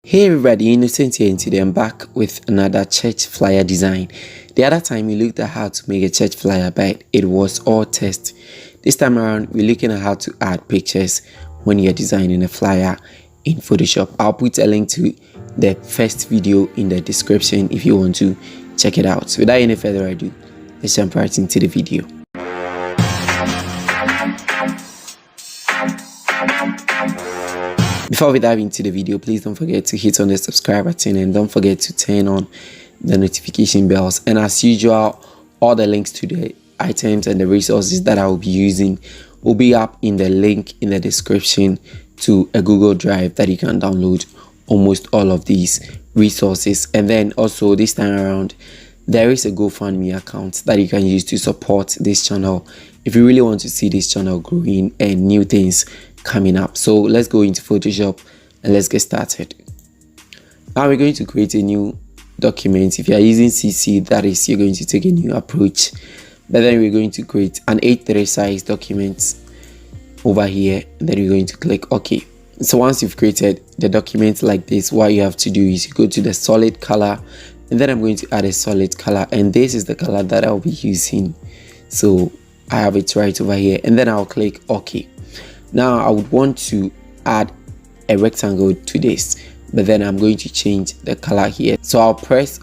Hey everybody, Innocent here, and today I'm back with another church flyer design. The other time we looked at how to make a church flyer, but it was all text. This time around we're looking at how to add pictures when you're designing a flyer in Photoshop. I'll put a link to the first video in the description if you want to check it out. So without any further ado, let's jump right into the video. Before we dive into the video, please don't forget to hit on the subscribe button and don't forget to turn on the notification bells. And as usual, all the links to the items and the resources that I will be using will be up in the link in the description to a Google Drive that you can download almost all of these resources. And then also this time around, there is a GoFundMe account that you can use to support this channel if you really want to see this channel growing and new things coming up. So let's go into Photoshop and let's get started. Now we're going to create a new document. If you are using CC, that is, you're going to take a new approach, but then we're going to create an A3 size document over here, and then you're going to click OK. So once you've created the document like this, what you have to do is you go to the solid color, and then I'm going to add a solid color, and this is the color that I'll be using. So I have it right over here, and then I'll click OK. Now I would want to add a rectangle to this, but then I'm going to change the color here. So I'll press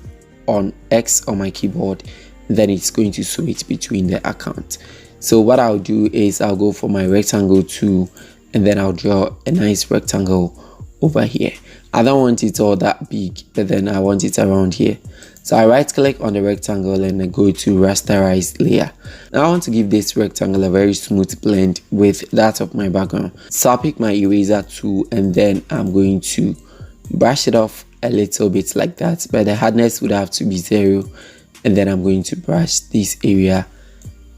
on X on my keyboard, then it's going to switch between the account. So what I'll do is I'll go for my rectangle tool, and then I'll draw a nice rectangle over here. I don't want it all that big, but then I want it around here. So I right click on the rectangle and I go to rasterize layer. Now I want to give this rectangle a very smooth blend with that of my background. So I'll pick my eraser tool, and then I'm going to brush it off a little bit like that, but the hardness would have to be 0. And then I'm going to brush this area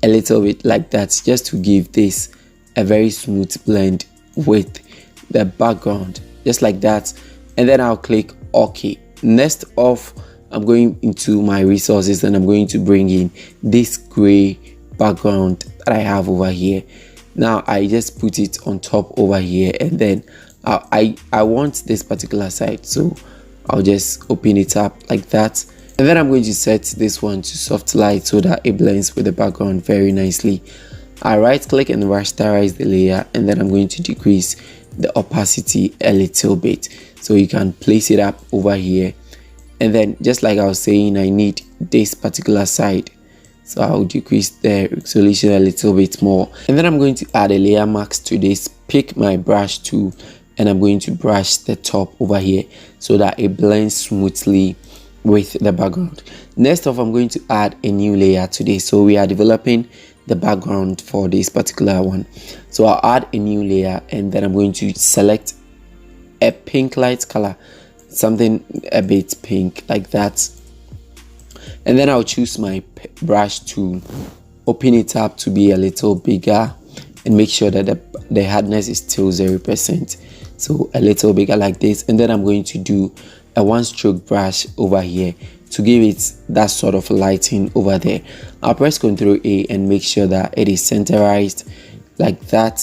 a little bit like that, just to give this a very smooth blend with the background, just like that. And then I'll click OK. Next off, I'm going into my resources and I'm going to bring in this gray background that I have over here. Now I just put it on top over here, and then I want this particular side, so I'll just open it up like that. And then I'm going to set this one to soft light so that it blends with the background very nicely. I right click and rasterize the layer, and then I'm going to decrease the opacity a little bit so you can place it up over here. And then just like I was saying, I need this particular side, so I'll decrease the resolution a little bit more. And then I'm going to add a layer mask to this. Pick my brush tool, and I'm going to brush the top over here so that it blends smoothly with the background. Next off, I'm going to add a new layer to this. So we are developing the background for this particular one, so I'll add a new layer, and then I'm going to select a pink light color, something a bit pink like that. And then I'll choose my brush tool, open it up to be a little bigger, and make sure that the hardness is still 0%, so a little bigger like this. And then I'm going to do a one stroke brush over here to give it that sort of lighting over there. I'll press Ctrl A and make sure that it is centerized like that,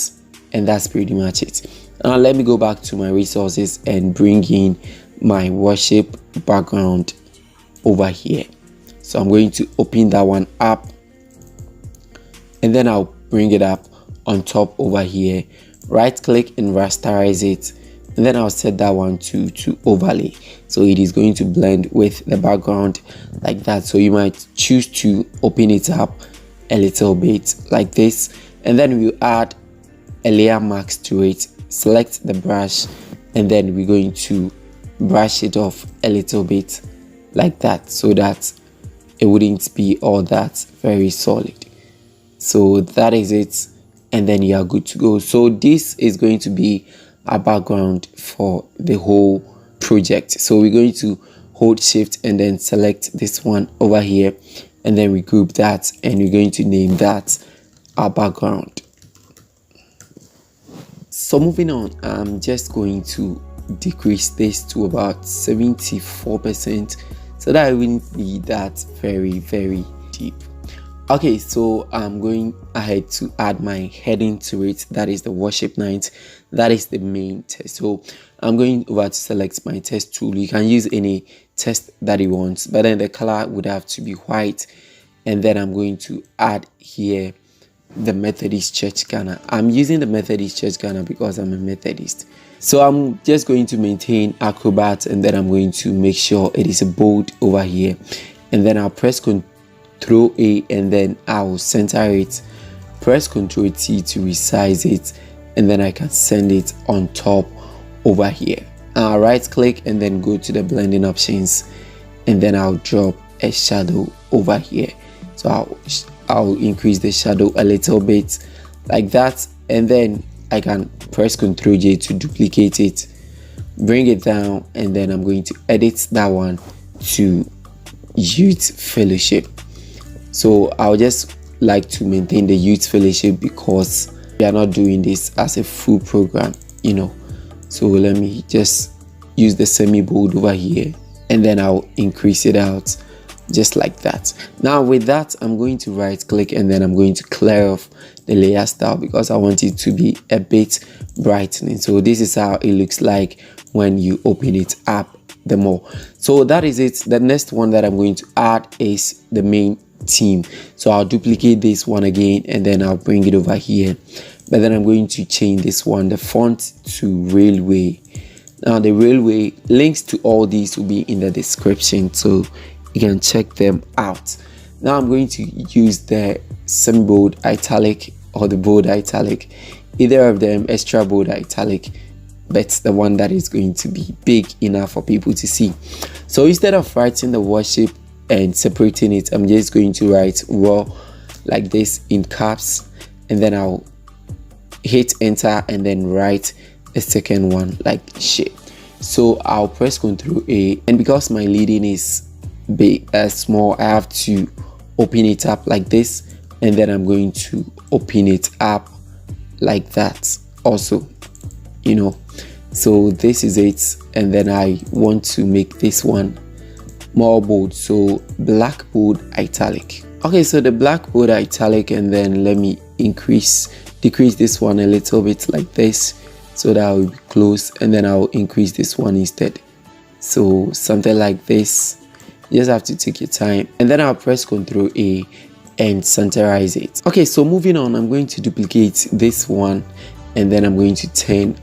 and that's pretty much it. Now let me go back to my resources and bring in my worship background over here. So I'm going to open that one up, and then I'll bring it up on top over here, right click and rasterize it, and then I'll set that one to overlay, so it is going to blend with the background like that. So you might choose to open it up a little bit like this, and then we add a layer mask to it. Select the brush, and then we're going to brush it off a little bit like that, so that it wouldn't be all that very solid. So that is it, and then you are good to go. So this is going to be our background for the whole project. So we're going to hold shift and then select this one over here, and then we group that, and we're going to name that our background. So moving on, I'm just going to decrease this to about 74% so that it wouldn't be that very deep. Okay, so I'm going ahead to add my heading to it, that is the worship night. that is the main text. So I'm going over to select my text tool. You can use any text that you want, but then the color would have to be white. And then I'm going to add here the Methodist Church Ghana. I'm using the Methodist Church Ghana because I'm a Methodist. So I'm just going to maintain Acrobat, and then I'm going to make sure it is bold over here. And then I'll press Ctrl A, and then I'll center it. Press Ctrl T to resize it, and then I can send it on top over here. I'll right click and then go to the blending options, and then I'll drop a shadow over here. So I'll increase the shadow a little bit like that, and then I can press Ctrl J to duplicate it, bring it down, and then I'm going to edit that one to Youth Fellowship. So I'll just like to maintain the Youth Fellowship because we are not doing this as a full program, you know. So let me just use the semi-bold over here, and then I'll increase it out just like that. Now with that, I'm going to right click, and then I'm going to clear off the layer style because I want it to be a bit brightening. So this is how it looks like when you open it up the more. So that is it. The next one that I'm going to add is the main theme. So I'll duplicate this one again, and then I'll bring it over here, but then I'm going to change this one, the font, to Railway. Now the Railway links to all these will be in the description, so you can check them out. Now I'm going to use the semi-bold italic or the bold italic, either of them, extra bold italic, but the one that is going to be big enough for people to see. So instead of writing the worship and separating it, I'm just going to write raw like this in caps, and then I'll hit enter and then write a second one like shit. So I'll press Ctrl A, and because my leading is big small, I have to open it up like this, and then I'm going to open it up like that also, you know. So this is it, and then I want to make this one more bold, so black bold italic. Okay, so the black bold italic, and then let me decrease this one a little bit like this, so that will be close, and then I'll increase this one instead, so something like this. You just have to take your time, and then I'll press Ctrl A and centerize it. Okay, so moving on, I'm going to duplicate this one, and then I'm going to turn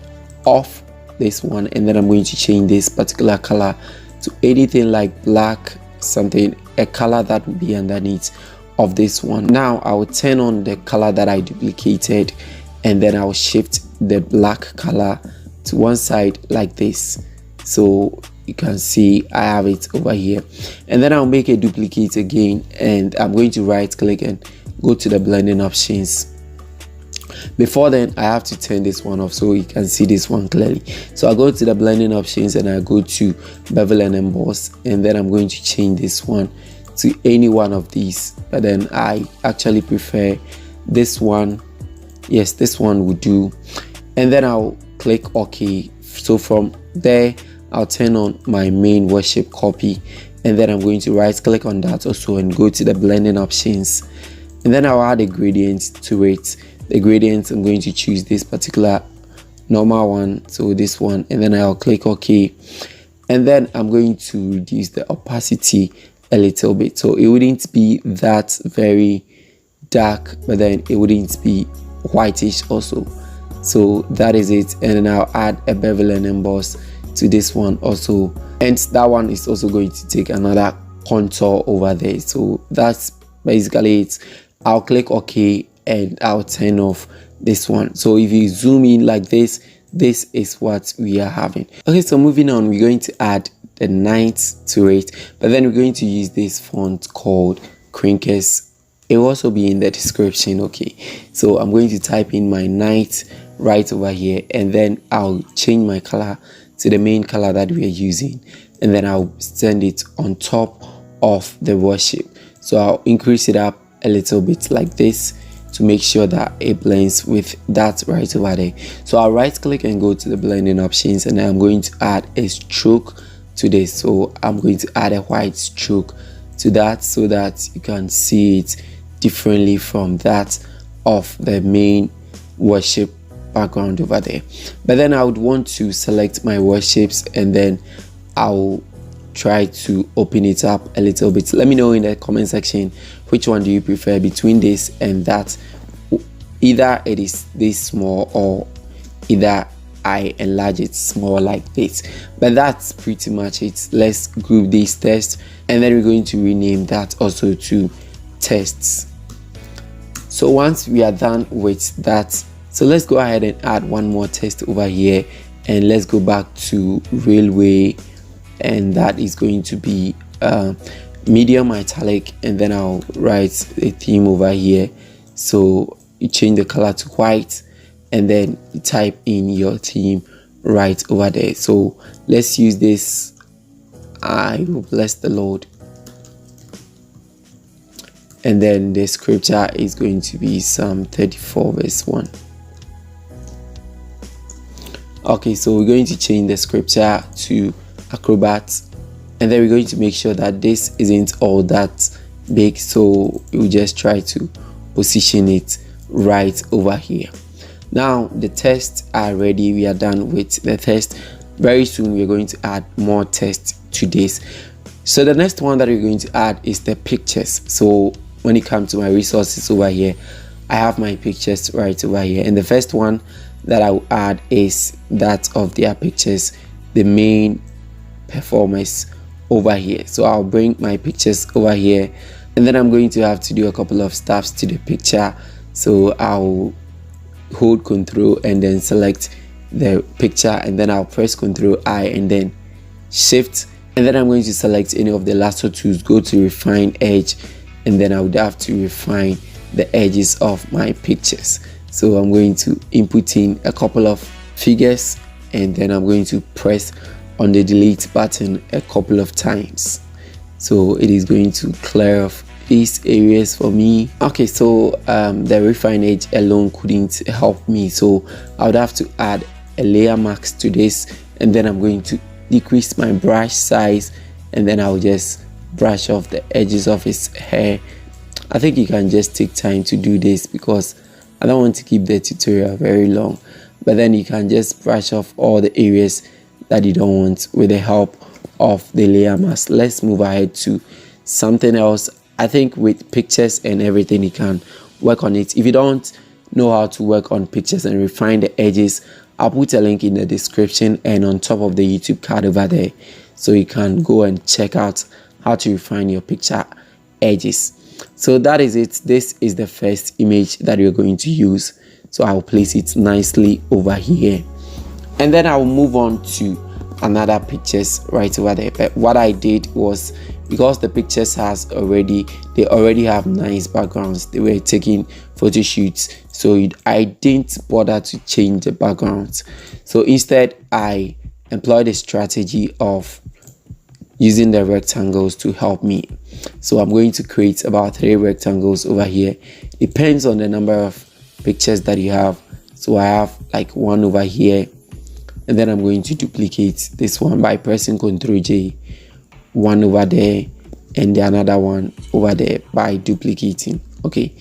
off this one, and then I'm going to change this particular color to anything like black, something, a color that will be underneath of this one. Now I will turn on the color that I duplicated, and then I'll shift the black color to one side like this, so you can see I have it over here. And then I'll make a duplicate again, and I'm going to right click and go to the blending options. Before then, I have to turn this one off so you can see this one clearly. So I go to the blending options, and I go to bevel and emboss, and then I'm going to change this one to any one of these, but then I actually prefer this one. Yes, this one would do. And then I'll click OK. So from there, I'll turn on my main worship copy, and then I'm going to right click on that also and go to the blending options, and then I'll add a gradient to it. The gradient, I'm going to choose this particular normal one, so this one, and then I'll click OK, and then I'm going to reduce the opacity a little bit, so it wouldn't be that very dark, but then it wouldn't be whitish also. So that is it, and then I'll add a bevel and emboss to this one also, and that one is also going to take another contour over there. So that's basically it. I'll click OK, and I'll turn off this one. So if you zoom in like this, this is what we are having. Okay, so moving on, we're going to add the night to it, but then we're going to use this font called Crinkers. It will also be in the description. Okay, so I'm going to type in my night right over here, and then I'll change my color to the main color that we are using, and then I'll send it on top of the worship. So I'll increase it up a little bit like this to make sure that it blends with that right over there. So I'll right click and go to the blending options, and then I'm going to add a stroke to this. So I'm going to add a white stroke to that so that you can see it differently from that of the main worship background over there. But then I would want to select my word shapes, and then I'll try to open it up a little bit. Let me know in the comment section which one do you prefer between this and that. Either it is this small, or either I enlarge it small like this. But that's pretty much it. Let's group these tests, and then we're going to rename that also to tests. So once we are done with that, so let's go ahead and add one more test over here, and let's go back to railway, and that is going to be medium italic, and then I'll write a theme over here. So you change the color to white, and then you type in your theme right over there. So let's use this. I will bless the Lord. And then the scripture is going to be Psalm 34 verse 1. Okay, so we're going to change the scripture to Acrobat, and then we're going to make sure that this isn't all that big, so we'll just try to position it right over here. Now the tests are ready. We are done with the test. Very soon we're going to add more tests to this. So the next one that we're going to add is the pictures. So when it comes to my resources over here, I have my pictures right over here, and the first one that I will add is that of their pictures, the main performers over here. So I'll bring my pictures over here, and then I'm going to have to do a couple of steps to the picture. So I'll hold Control and then select the picture, and then I'll press Control I and then Shift, and then I'm going to select any of the lasso tools, go to refine edge, and then I would have to refine the edges of my pictures. So I'm going to input in a couple of figures, and then I'm going to press on the delete button a couple of times. So it is going to clear off these areas for me. Okay, so the refine edge alone couldn't help me, so I would have to add a layer mask to this, and then I'm going to decrease my brush size, and then I'll just brush off the edges of his hair. I think you can just take time to do this because I don't want to keep the tutorial very long, but then you can just brush off all the areas that you don't want with the help of the layer mask. Let's move ahead to something else. I think with pictures and everything, you can work on it. If you don't know how to work on pictures and refine the edges, I'll put a link in the description and on top of the YouTube card over there, so you can go and check out how to refine your picture edges. So that is it. This is the first image that we're going to use, so I'll place it nicely over here, and then I'll move on to another pictures right over there. But what I did was, because the pictures they already have nice backgrounds, they were taking photo shoots, so I didn't bother to change the backgrounds. So instead I employed a strategy of using the rectangles to help me. So I'm going to create about 3 rectangles over here. Depends on the number of pictures that you have. So I have like one over here, and then I'm going to duplicate this one by pressing Ctrl J, one over there, and another one over there by duplicating. Okay,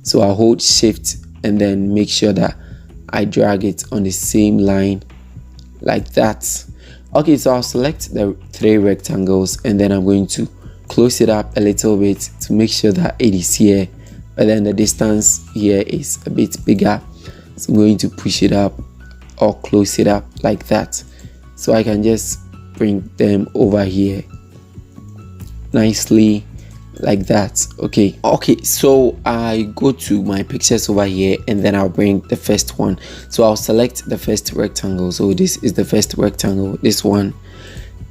so I'll hold Shift and then make sure that I drag it on the same line like that. Okay, so I'll select the 3 rectangles, and then I'm going to close it up a little bit to make sure that it is here, but then the distance here is a bit bigger, so I'm going to push it up or close it up like that, so I can just bring them over here nicely like that. Okay, so I go to my pictures over here, and then I'll bring the first one. So I'll select the first rectangle, so this is the first rectangle, this one,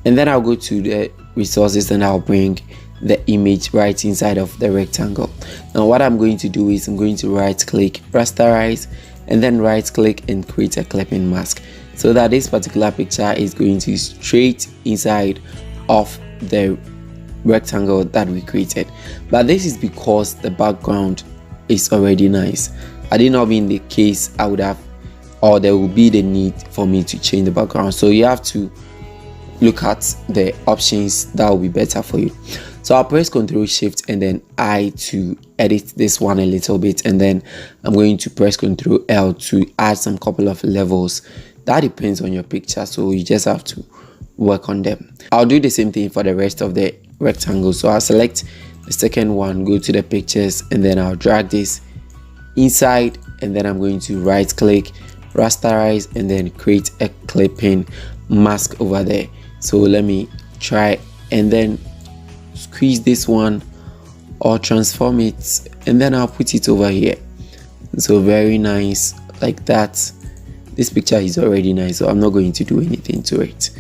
and then I'll go to the resources and I'll bring the image right inside of the rectangle. Now what I'm going to do is I'm going to right click, rasterize, and then right click and create a clipping mask, so that this particular picture is going to be straight inside of the rectangle that we created. But this is because the background is already nice. Had it not been the case, I would have, or there will be the need for me to change the background. So you have to look at the options that will be better for you. So So I'll press Ctrl Shift and then I to edit this one a little bit, and then I'm going to press Ctrl L to add some couple of levels. That depends on your picture, so you just have to work on them. I'll do the same thing for the rest of the rectangle. So I'll select the second one, go to the pictures, and then I'll drag this inside, and then I'm going to right click, rasterize, and then create a clipping mask over there. So let me try, and then squeeze this one or transform it, and then I'll put it over here. So very nice like that. This picture is already nice, so I'm not going to do anything to it.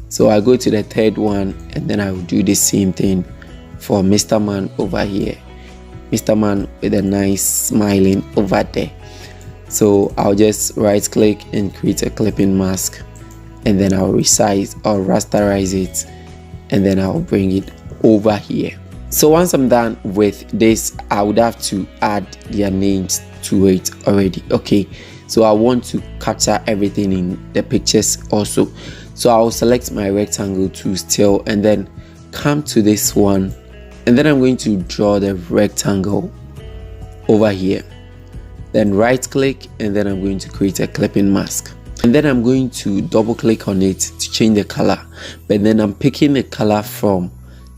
So I go to the third one, and then I will do the same thing for Mr. Man over here. Mr. Man with a nice smiling over there. So I'll just right click and create a clipping mask, and then I'll resize or rasterize it, and then I'll bring it over here. So once I'm done with this, I would have to add their names to it already. Okay, so I want to capture everything in the pictures also. So I'll select my rectangle tool still, and then come to this one, and then I'm going to draw the rectangle over here. Then right click, and then I'm going to create a clipping mask, and then I'm going to double click on it to change the color, but then I'm picking the color from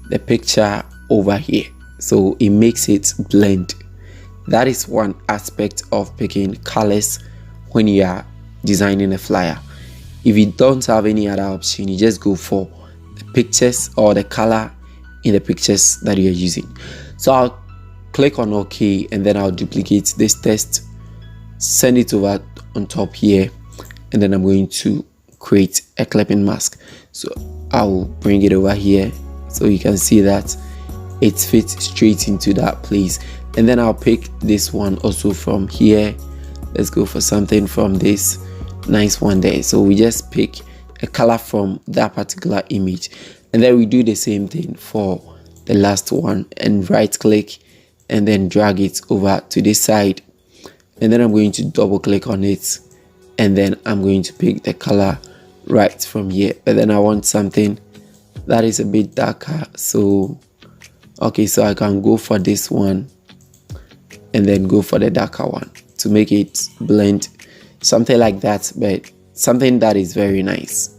the picture over here, so it makes it blend. That is one aspect of picking colors when you are designing a flyer. If you don't have any other option, you just go for the pictures or the color in the pictures that you're using. So I'll click on OK, and then I'll duplicate this text, send it over on top here, and then I'm going to create a clipping mask. So I'll bring it over here so you can see that it fits straight into that place. And then I'll pick this one also from here. Let's go for something from this nice one there. So we just pick a color from that particular image, and then we do the same thing for the last one, and right click and then drag it over to this side, and then I'm going to double click on it, and then I'm going to pick the color right from here. But then I want something that is a bit darker, so okay, so I can go for this one and then go for the darker one to make it blend, something like that, but something that is very nice.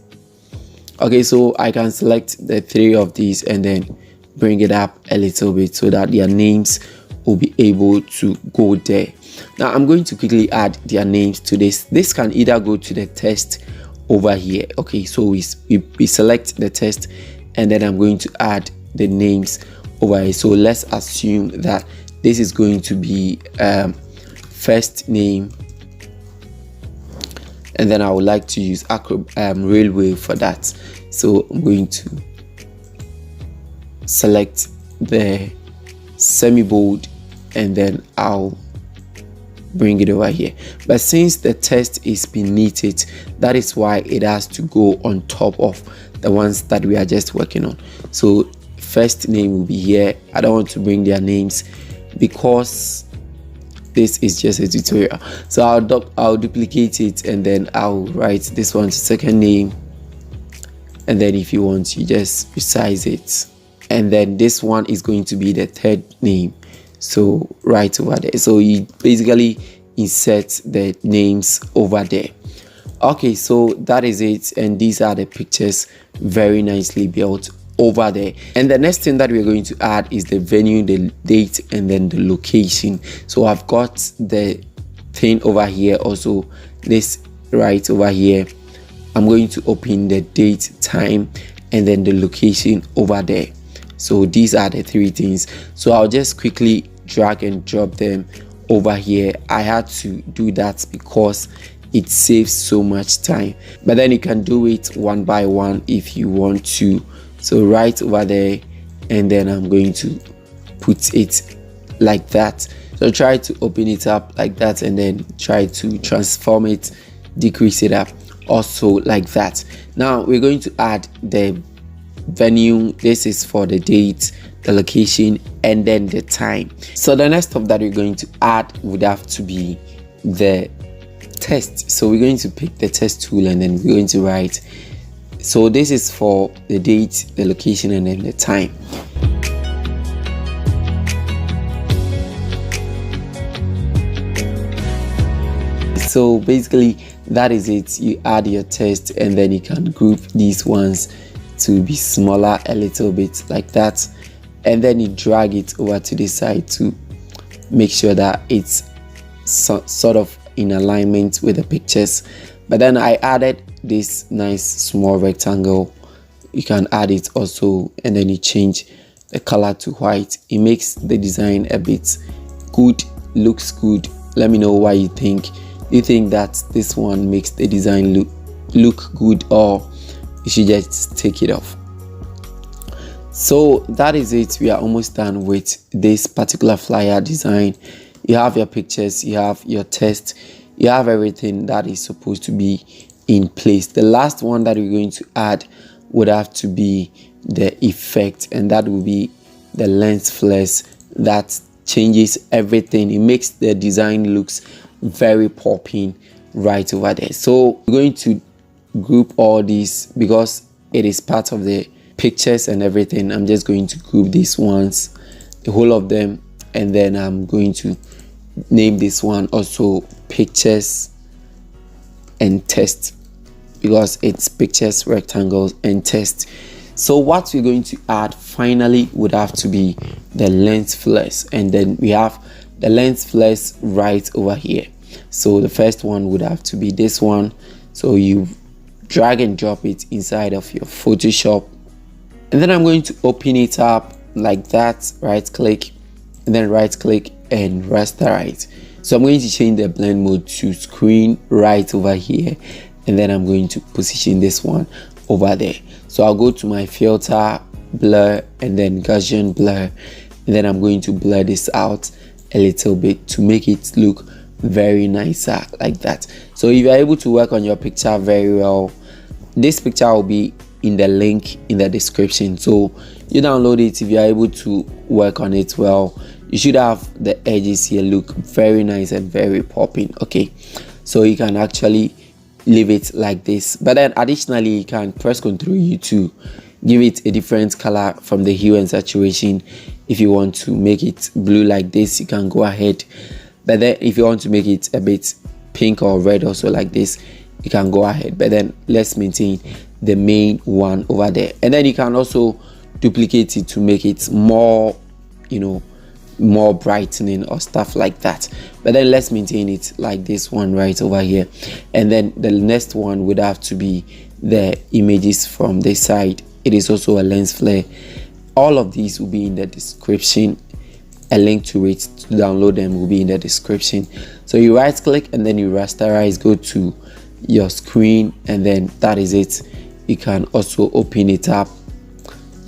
Okay, so I can select the three of these and then bring it up a little bit so that their names will be able to go there. Now I'm going to quickly add their names to this. This can either go to the text over here. Okay, so we select the text, and then I'm going to add the names over here. So let's assume that this is going to be first name, and then I would like to use railway for that. So I'm going to select the semi-bold, and then I'll bring it over here. But since the text is beneath it, that is why it has to go on top of the ones that we are just working on. So first name will be here. I don't want to bring their names because this is just a tutorial. So I'll duplicate it, and then I'll write this one's second name, and then if you want, you just resize it, and then this one is going to be the third name, so right over there. So you basically insert the names over there. Okay, so that is it, and these are the pictures very nicely built over there. And the next thing that we're going to add is the venue, the date, and then the location. So I've got the thing over here, also this right over here. I'm going to open the date, time, and then the location over there. So these are the three things. So I'll just quickly drag and drop them over here. I had to do that because it saves so much time, but then you can do it one by one if you want to. So right over there, and then I'm going to put it like that. So try to open it up like that, and then try to transform it, decrease it up also like that. Now we're going to add the venue. This is for the date, the location, and then the time. So the next stuff that we're going to add would have to be the text. So we're going to pick the text tool, and then we're going to write. So this is for the date, the location, and then the time. So basically that is it. You add your text and then you can group these ones to be smaller a little bit like that, and then you drag it over to the side to make sure that it's sort of in alignment with the pictures. But then I added this nice small rectangle. You can add it also, and then you change the color to white. It makes the design a bit good, looks good. Let me know what you think. Do you think that this one makes the design look good, or you should just take it off? So that is it. We are almost done with this particular flyer design. You have your pictures, you have your text, you have everything that is supposed to be in place. The last one that we're going to add would have to be the effect, and that will be the lens flares. That changes everything. It makes the design looks very popping right over there. So we're going to group all these because it is part of the pictures and everything. I'm just going to group these ones, the whole of them, and then I'm going to name this one also pictures and text, because it's pictures, rectangles, and text. So what we're going to add finally would have to be the lens flares, and then we have the lens flares right over here. So the first one would have to be this one. So you drag and drop it inside of your Photoshop, and then I'm going to open it up like that. Right click, and then right click and rasterize. So I'm going to change the blend mode to screen right over here, and then I'm going to position this one over there. So I'll go to my filter, blur, and then Gaussian blur, and then I'm going to blur this out a little bit to make it look very nicer like that. So if you're able to work on your picture very well, this picture will be in the link in the description. So you download it. If you're able to work on it well, you should have the edges here look very nice and very popping. Okay, so you can actually leave it like this, but then additionally you can press Ctrl U to give it a different color from the hue and saturation. If you want to make it blue like this, you can go ahead, but then if you want to make it a bit pink or red also like this, you can go ahead. But then let's maintain the main one over there, and then you can also duplicate it to make it more, you know, more brightening or stuff like that. But then let's maintain it like this one right over here, and then the next one would have to be the images from the side. It is also a lens flare. All of these will be in the description. A link to it to download them will be in the description. So you right click and then you rasterize, go to your screen, and then that is it. You can also open it up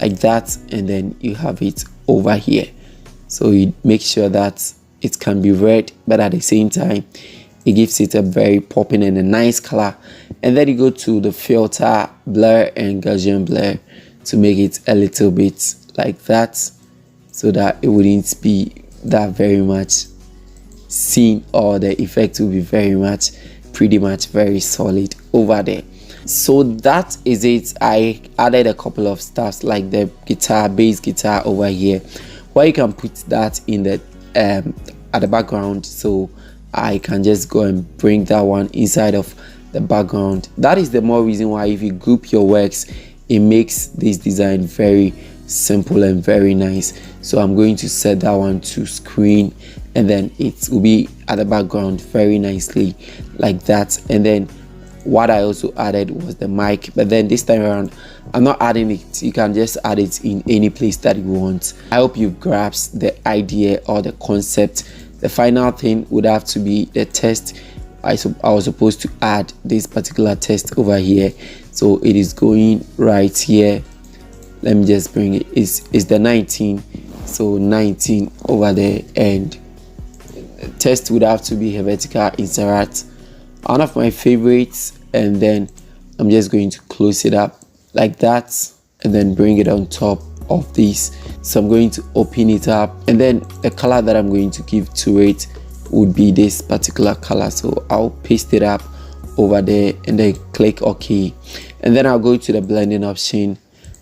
like that, and then you have it over here. So you make sure that it can be read, but at the same time it gives it a very popping and a nice color. And then you go to the filter, blur, and Gaussian blur to make it a little bit like that, so that it wouldn't be that very much seen, or the effect will be very much pretty much very solid over there. So that is it. I added a couple of stuffs like the guitar, bass guitar over here, where you can put that in the at the background. So I can just go and bring that one inside of the background. That is the more reason why if you group your works, it makes this design very simple and very nice. So I'm going to set that one to screen, and then it will be at the background very nicely like that. And then what I also added was the mic, but then this time around I'm not adding it. You can just add it in any place that you want. I hope you grasped the idea or the concept. The final thing would have to be the text. I was supposed to add this particular text over here, so it is going right here. Let me just bring it. It's the 19, so 19 over there, and text would have to be Helvetica Insert, one of my favorites. And then I'm just going to close it up like that, and then bring it on top of this. So I'm going to open it up, and then the color that I'm going to give to it would be this particular color. So I'll paste it up over there, and then click OK, and then I'll go to the blending option,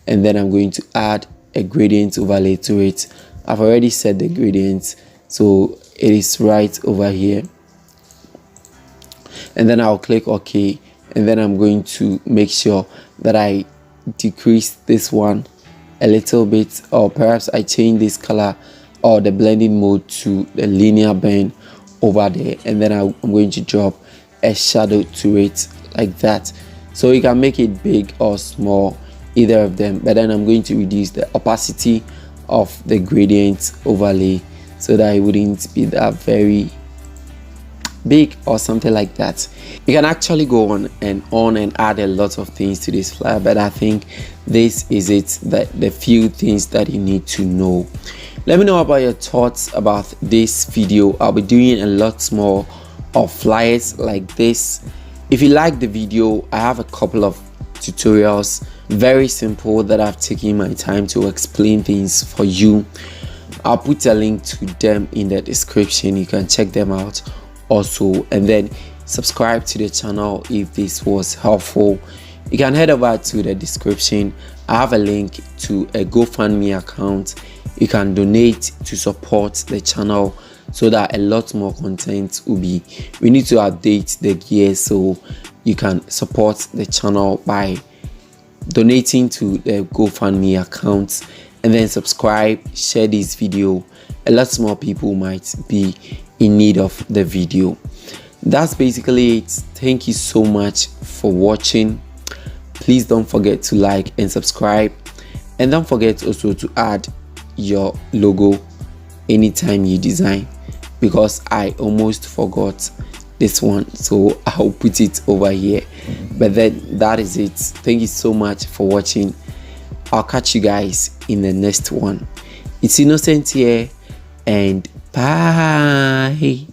and then I'm going to add a gradient overlay to it. I've already set the gradient, so it is right over here. and then I'll click OK, and then I'm going to make sure that I decrease this one a little bit, or perhaps I change this color or the blending mode to the linear bend over there, and then I'm going to drop a shadow to it like that. So you can make it big or small, either of them, but then I'm going to reduce the opacity of the gradient overlay so that it wouldn't be that very big or something like that. You can actually go on and add a lot of things to this flyer, but I think this is it, that the few things that you need to know. Let me know about your thoughts about this video. I'll be doing a lot more of flyers like this. If you like the video, I have a couple of tutorials, very simple, that I've taken my time to explain things for you. I'll put a link to them in the description. You can check them out also, and then subscribe to the channel if this was helpful. You can head over to the description. I have a link to a GoFundMe account. You can donate to support the channel so that a lot more content will be. We need to update the gear, so you can support the channel by donating to the GoFundMe account, and then subscribe, share this video. A lot more people might be in need of the video. That's basically it. Thank you so much for watching. Please don't forget to like and subscribe, and don't forget also to add your logo anytime you design, because I almost forgot this one, so I'll put it over here. But then that is it. Thank you so much for watching. I'll catch you guys in the next one. It's Innocent here, and bye.